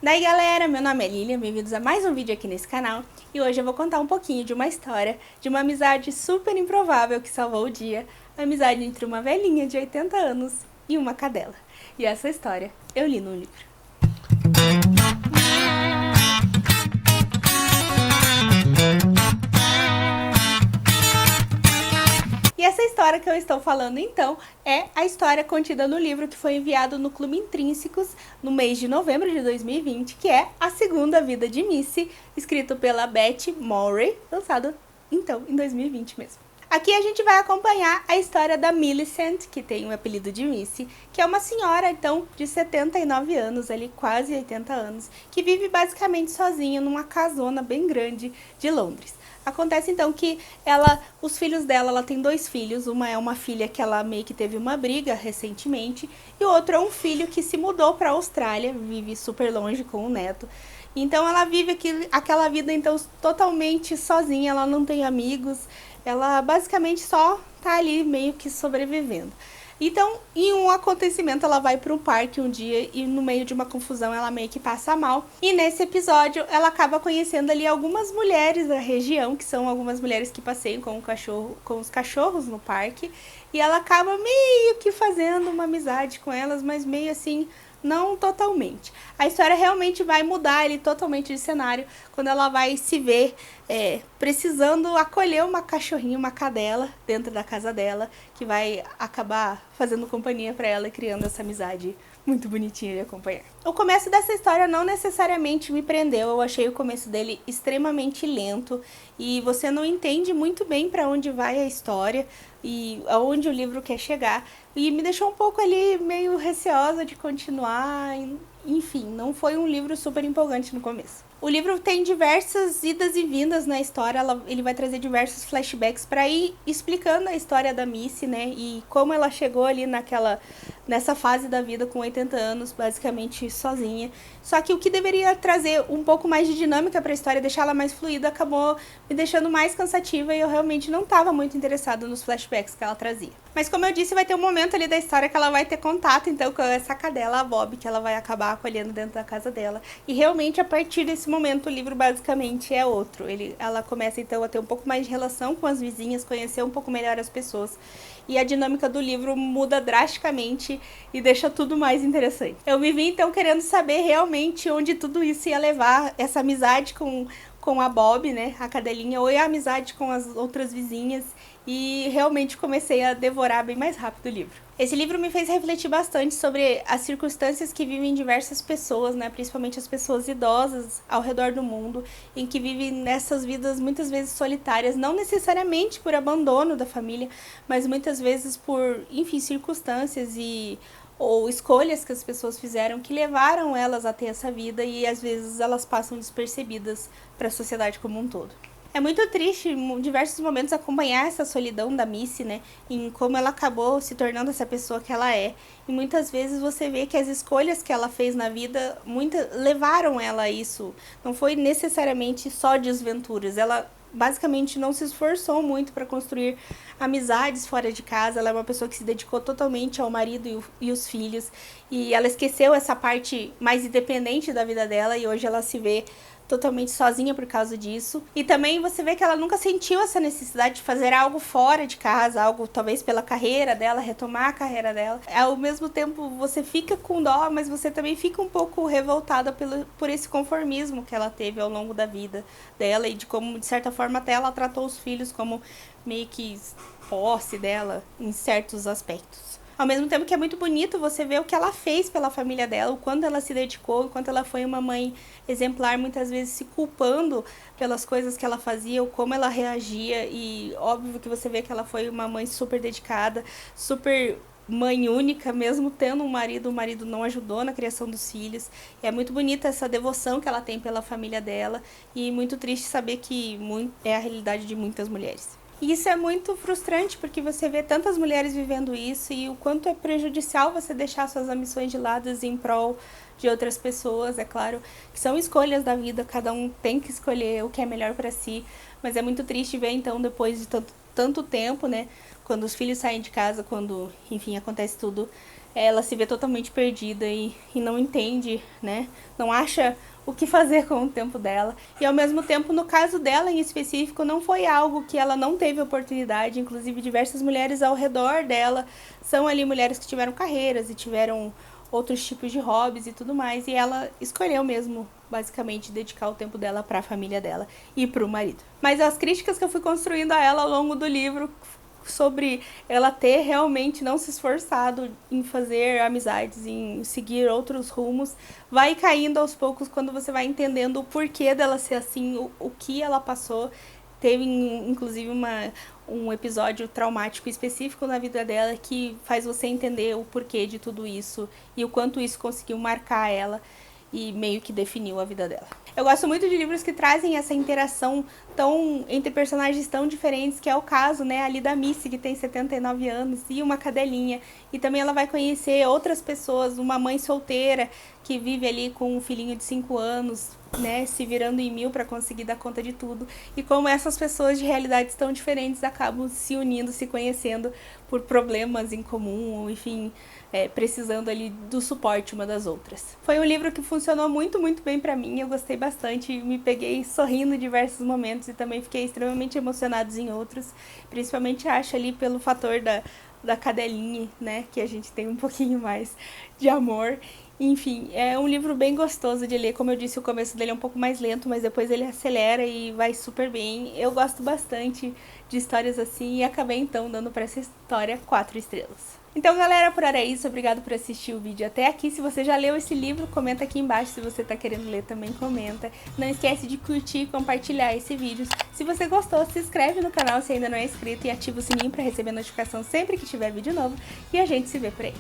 Daí galera, meu nome é Lilian, bem-vindos a mais um vídeo aqui nesse canal. E hoje eu vou contar um pouquinho de uma história, de uma amizade super improvável que salvou o dia. A amizade entre uma velhinha de 80 anos e uma cadela. E essa história eu li no livro. E essa história que eu estou falando então é a história contida no livro que foi enviado no Clube Intrínsecos no mês de novembro de 2020, que é A Segunda Vida de Missy, escrito pela Beth Morray, lançado então em 2020 mesmo. Aqui a gente vai acompanhar a história da Millicent, que tem o apelido de Missy, que é uma senhora então de 79 anos, ali quase 80 anos, que vive basicamente sozinha numa casona bem grande de Londres. Acontece então que os filhos dela, ela tem dois filhos, uma é uma filha que ela meio que teve uma briga recentemente, e o outro é um filho que se mudou para a Austrália, vive super longe com o neto. Então ela vive aquela vida então totalmente sozinha, ela não tem amigos, ela basicamente só tá ali meio que sobrevivendo. Então, em um acontecimento, ela vai para um parque um dia e no meio de uma confusão ela meio que passa mal. E nesse episódio, ela acaba conhecendo ali algumas mulheres da região, que são algumas mulheres que passeiam com os cachorros no parque. E ela acaba meio que fazendo uma amizade com elas, mas meio assim, não totalmente. A história realmente vai mudar ele totalmente de cenário quando ela vai se ver precisando acolher uma cachorrinha, uma cadela dentro da casa dela, que vai acabar fazendo companhia para ela e criando essa amizade muito bonitinha de acompanhar. O começo dessa história não necessariamente me prendeu, eu achei o começo dele extremamente lento e você não entende muito bem para onde vai a história e aonde o livro quer chegar, e me deixou um pouco ali meio receosa de continuar. Enfim, não foi um livro super empolgante no começo. O livro tem diversas idas e vindas na história, ele vai trazer diversos flashbacks para ir explicando a história da Missy, né, e como ela chegou ali nessa fase da vida com 80 anos, basicamente sozinha. Só que o que deveria trazer um pouco mais de dinâmica para a história, deixar ela mais fluida, acabou me deixando mais cansativa e eu realmente não estava muito interessada nos flashbacks que ela trazia. Mas como eu disse, vai ter um momento ali da história que ela vai ter contato então com essa cadela, a Bob, que ela vai acabar acolhendo dentro da casa dela. E realmente a partir desse momento o livro basicamente é outro. Ela começa então a ter um pouco mais de relação com as vizinhas, conhecer um pouco melhor as pessoas. E a dinâmica do livro muda drasticamente e deixa tudo mais interessante. Eu me vi então querendo saber realmente onde tudo isso ia levar, essa amizade com a Bob, né, a cadelinha, ou a amizade com as outras vizinhas, e realmente comecei a devorar bem mais rápido o livro. Esse livro me fez refletir bastante sobre as circunstâncias que vivem diversas pessoas, né, principalmente as pessoas idosas ao redor do mundo, em que vivem nessas vidas muitas vezes solitárias, não necessariamente por abandono da família, mas muitas vezes por, enfim, circunstâncias ou escolhas que as pessoas fizeram que levaram elas a ter essa vida e às vezes elas passam despercebidas para a sociedade como um todo. É muito triste em diversos momentos acompanhar essa solidão da Missy, né, em como ela acabou se tornando essa pessoa que ela é. E muitas vezes você vê que as escolhas que ela fez na vida levaram ela a isso. Não foi necessariamente só desventuras, ela basicamente não se esforçou muito para construir amizades fora de casa. Ela é uma pessoa que se dedicou totalmente ao marido e os filhos, e ela esqueceu essa parte mais independente da vida dela, e hoje ela se vê totalmente sozinha por causa disso. E também você vê que ela nunca sentiu essa necessidade de fazer algo fora de casa, algo talvez pela carreira dela, retomar a carreira dela. Ao mesmo tempo você fica com dó, mas você também fica um pouco revoltada por esse conformismo que ela teve ao longo da vida dela e de como, de certa forma, até ela tratou os filhos como meio que posse dela em certos aspectos. Ao mesmo tempo que é muito bonito você ver o que ela fez pela família dela, o quanto ela se dedicou, o quanto ela foi uma mãe exemplar, muitas vezes se culpando pelas coisas que ela fazia, ou como ela reagia, e óbvio que você vê que ela foi uma mãe super dedicada, super mãe única, mesmo tendo um marido, o marido não ajudou na criação dos filhos. É muito bonita essa devoção que ela tem pela família dela, e muito triste saber que é a realidade de muitas mulheres. E isso é muito frustrante, porque você vê tantas mulheres vivendo isso e o quanto é prejudicial você deixar suas ambições de lado em prol de outras pessoas. É claro que são escolhas da vida, cada um tem que escolher o que é melhor para si, mas é muito triste ver então, depois de tanto tempo, né, quando os filhos saem de casa, quando, enfim, acontece tudo, ela se vê totalmente perdida e não entende, né? Não acha o que fazer com o tempo dela. E ao mesmo tempo, no caso dela em específico, não foi algo que ela não teve oportunidade. Inclusive, diversas mulheres ao redor dela são ali mulheres que tiveram carreiras e tiveram outros tipos de hobbies e tudo mais. E ela escolheu mesmo, basicamente, dedicar o tempo dela para a família dela e para o marido. Mas as críticas que eu fui construindo a ela ao longo do livro sobre ela ter realmente não se esforçado em fazer amizades, em seguir outros rumos, vai caindo aos poucos quando você vai entendendo o porquê dela ser assim, o que ela passou. Teve, inclusive, um episódio traumático específico na vida dela que faz você entender o porquê de tudo isso e o quanto isso conseguiu marcar ela e meio que definiu a vida dela. Eu gosto muito de livros que trazem essa interação entre personagens tão diferentes, que é o caso, né, ali da Missy, que tem 79 anos, e uma cadelinha. E também ela vai conhecer outras pessoas, uma mãe solteira que vive ali com um filhinho de 5 anos, né, se virando em mil para conseguir dar conta de tudo. E como essas pessoas de realidades tão diferentes acabam se unindo, se conhecendo por problemas em comum, enfim, precisando ali do suporte uma das outras. Foi um livro que funcionou muito, muito bem pra mim, eu gostei bastante, me peguei sorrindo em diversos momentos e também fiquei extremamente emocionada em outros, principalmente acho ali pelo fator da cadelinha, né, que a gente tem um pouquinho mais de amor. Enfim, é um livro bem gostoso de ler, como eu disse, o começo dele é um pouco mais lento, mas depois ele acelera e vai super bem. Eu gosto bastante de histórias assim e acabei então dando pra essa história 4 estrelas. Então, galera, por hora é isso. Obrigado por assistir o vídeo até aqui. Se você já leu esse livro, comenta aqui embaixo. Se você tá querendo ler, também comenta. Não esquece de curtir e compartilhar esse vídeo. Se você gostou, se inscreve no canal se ainda não é inscrito e ativa o sininho para receber notificação sempre que tiver vídeo novo. E a gente se vê por aí.